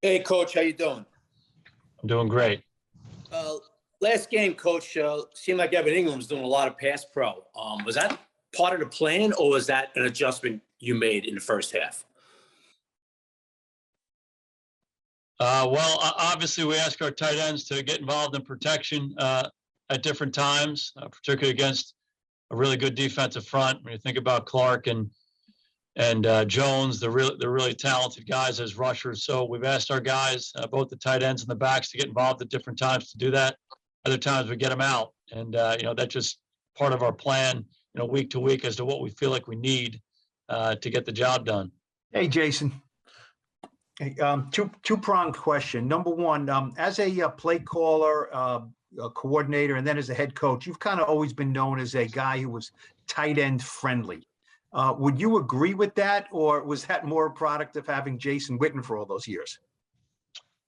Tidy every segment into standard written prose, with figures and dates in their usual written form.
Hey, Coach, how you doing? I'm doing great. Uh, Last game, Coach, seemed like Evan Ingram was doing a lot of pass pro. Was that part of the plan, or was that an adjustment you made in the first half? Obviously, we ask our tight ends to get involved in protection at different times, particularly against a really good defensive front. When you think about Clark and Jones, they're really talented guys as rushers. So we've asked our guys, both the tight ends and the backs, to get involved at different times to do that. Other times we get them out, and that's just part of our plan, week to week as to what we feel like we need to get the job done. Hey, Jason. Hey, two-pronged question. Number one, as a play caller, a coordinator, and then as a head coach, you've kind of always been known as a guy who was tight end friendly. Would you agree with that, or was that more a product of having Jason Witten for all those years?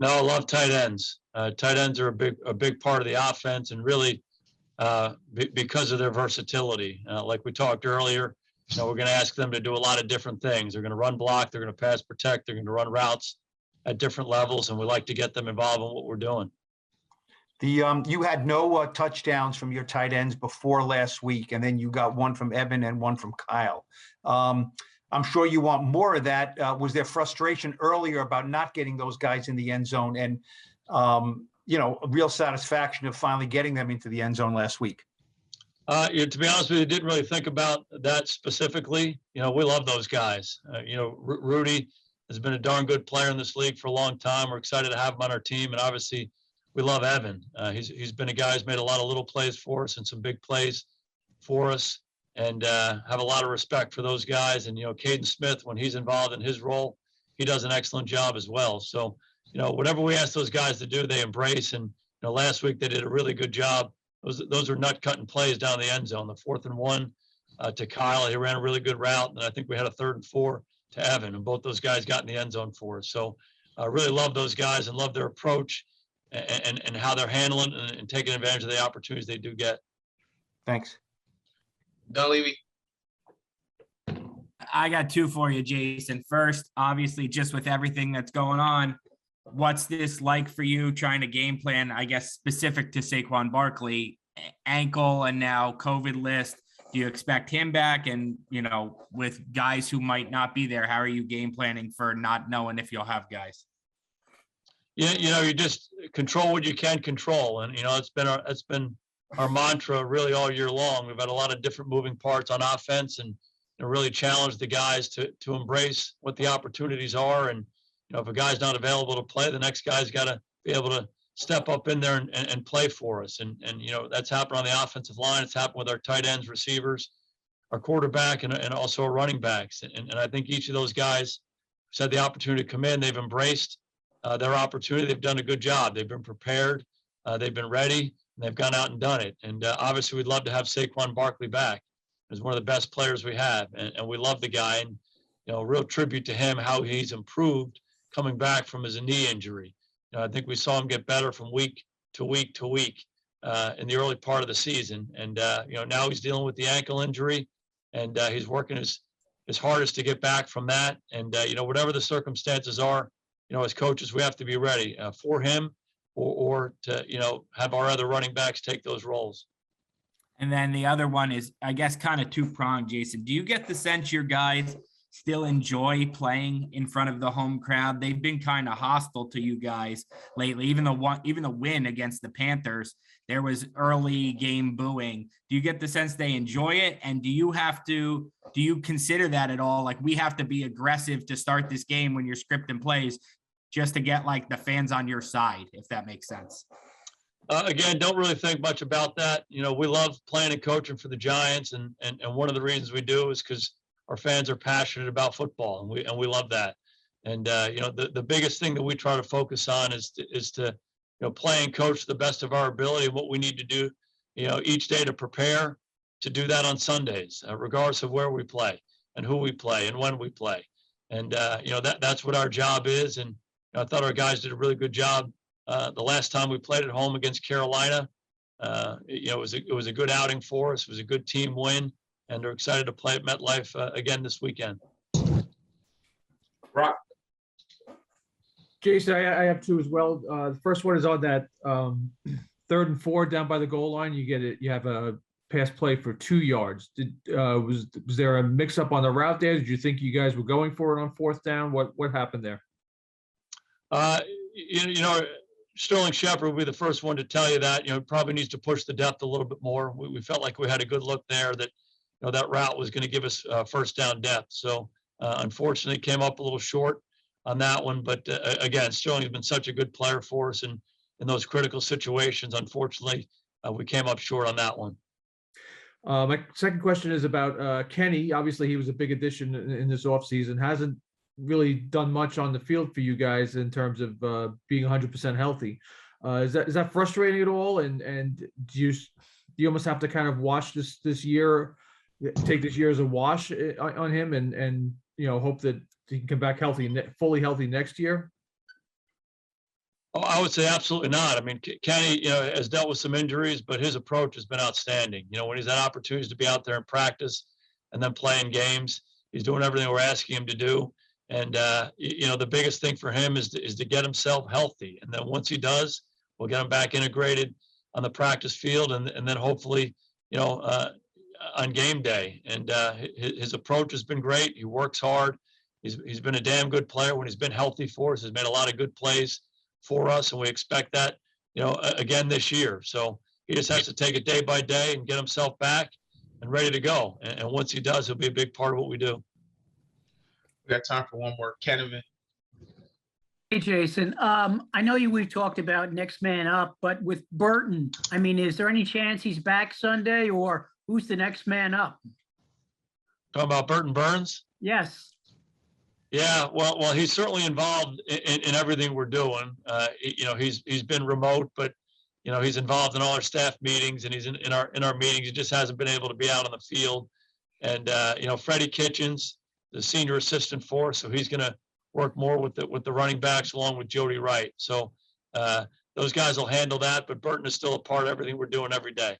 No, I love tight ends. Tight ends are a big part of the offense, and really because of their versatility. Like we talked earlier, we're going to ask them to do a lot of different things. They're going to run block, they're going to pass protect, they're going to run routes at different levels, and we like to get them involved in what we're doing. You had no touchdowns from your tight ends before last week, and then you got one from Evan and one from Kyle. I'm sure you want more of that. Was there frustration earlier about not getting those guys in the end zone, and a real satisfaction of finally getting them into the end zone last week? To be honest with you, didn't really think about that specifically. We love those guys. Rudy has been a darn good player in this league for a long time. We're excited to have him on our team, and obviously we love Evan. He's been a guy who's made a lot of little plays for us and some big plays for us, and have a lot of respect for those guys. And Caden Smith, when he's involved in his role, he does an excellent job as well. So whatever we ask those guys to do, they embrace. And last week they did a really good job. Those are nut cutting plays down the end zone. The 4th and 1 to Kyle, he ran a really good route, and I think we had a 3rd and 4 to Evan, and both those guys got in the end zone for us. So I really love those guys and love their approach and how they're handling and taking advantage of the opportunities they do get. Thanks. Don Levy. I got two for you, Jason. First, obviously, just with everything that's going on, what's this like for you trying to game plan, I guess, specific to Saquon Barkley, ankle and now COVID list? Do you expect him back? And, with guys who might not be there, how are you game planning for not knowing if you'll have guys? Yeah, you just control what you can control. And, it's been our mantra really all year long. We've had a lot of different moving parts on offense, and really challenge the guys to embrace what the opportunities are. And, if a guy's not available to play, the next guy's got to be able to step up in there and play for us. And that's happened on the offensive line. It's happened with our tight ends, receivers, our quarterback, and also our running backs. And I think each of those guys who's had the opportunity to come in, they've embraced their opportunity. They've done a good job. They've been prepared. They've been ready, and they've gone out and done it. And obviously we'd love to have Saquon Barkley back. He's one of the best players we have. And we love the guy, and, real tribute to him, how he's improved coming back from his knee injury. I think we saw him get better from week to week to week in the early part of the season. And, now he's dealing with the ankle injury, and he's working his hardest to get back from that. And, whatever the circumstances are, as coaches, we have to be ready for him or to, have our other running backs take those roles. And then the other one is, I guess, kind of two-pronged, Jason. Do you get the sense your guys still enjoy playing in front of the home crowd? They've been kind of hostile to you guys lately. Even the win against the Panthers, there was early game booing. Do you get the sense they enjoy it? And do you consider that at all? Like, we have to be aggressive to start this game when you're scripting plays just to get like the fans on your side, if that makes sense? Again, don't really think much about that. We love playing and coaching for the Giants, and one of the reasons we do is because our fans are passionate about football, and we love that. And the biggest thing that we try to focus on is to play and coach to the best of our ability, and what we need to do each day to prepare to do that on Sundays, regardless of where we play and who we play and when we play. And that's what our job is. And I thought our guys did a really good job the last time we played at home against Carolina. It was a good outing for us. It was a good team win, and they're excited to play at MetLife again this weekend. Rock. Jason, I have two as well. The first one is on that 3rd and 4 down by the goal line. You get it. You have a pass play for 2 yards. Was there a mix up on the route there? Did you think you guys were going for it on 4th down? What happened there? You know, Sterling Shepard will be the first one to tell you that. You know, probably needs to push the depth a little bit more. We felt like we had a good look there that, you know, that route was going to give us first down depth. So unfortunately, came up a little short on that one. But again, Sterling has been such a good player for us in those critical situations. Unfortunately, we came up short on that one. My second question is about Kenny. Obviously, he was a big addition in this offseason. Hasn't really done much on the field for you guys in terms of being 100% healthy. Is that frustrating at all? And do you almost have to kind of wash this year, take this year as a wash on him, and you know, hope that he can come back healthy, fully healthy next year? Oh, I would say absolutely not. I mean, Kenny, you know, has dealt with some injuries, but his approach has been outstanding. You know, when he's had opportunities to be out there and practice and then playing games, he's doing everything we're asking him to do. And, you know, the biggest thing for him is to get himself healthy. And then once he does, we'll get him back integrated on the practice field and then hopefully, you know, on game day. And his approach has been great. He works hard. He's been a damn good player when he's been healthy for us. He's made a lot of good plays for us, and we expect that, you know, again this year. So he just has to take it day by day and get himself back and ready to go. And once he does, he'll be a big part of what we do. We got time for one more. Kevin. Hey, Jason. I know we've talked about next man up, but with Burton, I mean, is there any chance he's back Sunday, or who's the next man up? Talking about Burton Burns? Yes. Yeah, well, he's certainly involved in everything we're doing. You know, he's been remote, but you know, he's involved in all our staff meetings, and he's in our meetings. He just hasn't been able to be out on the field. And you know, Freddie Kitchens, the senior assistant for us, so he's going to work more with the running backs along with Jody Wright. So those guys will handle that. But Burton is still a part of everything we're doing every day.